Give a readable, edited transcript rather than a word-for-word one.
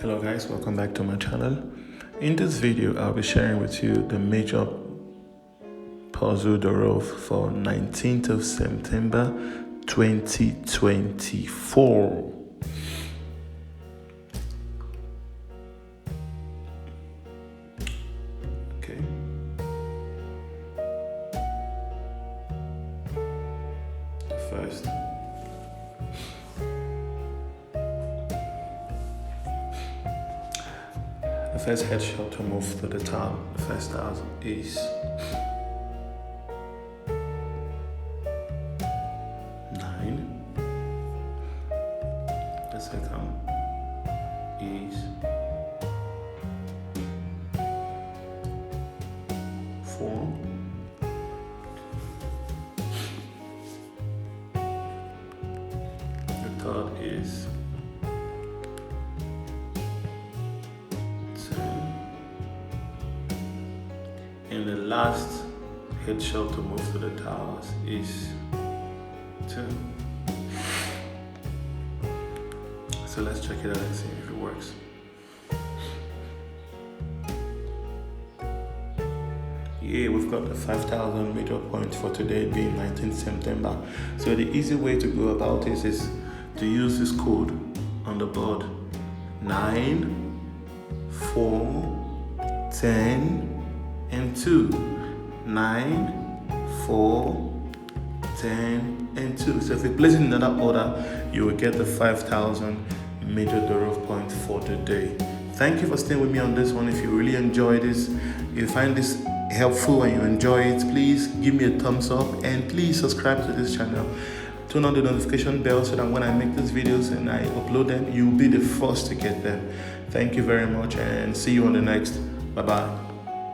Hello guys, welcome back to my channel. In this video I'll be sharing with you the Major Puzzle Durov for 19th of September 2024. Okay. The first headshot to move to the top, the first tile is 9. The second is 4. The third is 10. And the last headshot to move to the towers is 2. So let's check it out and see if it works. Yeah, we've got the 5,000 major points for today being 19th September. So the easy way to go about this is to use this code on the board: 9, 4, 10, and 2. 9, 4, 10, and 2. So if you place it in another order, you will get the 5,000 Major Durov points for the day. Thank you for staying with me on this one. If you really enjoy this, if you find this helpful and you enjoy it, please give me a thumbs up and please subscribe to this channel. Turn on the notification bell so that when I make these videos and I upload them, you'll be the first to get them. Thank you very much and see you on the next. Bye bye.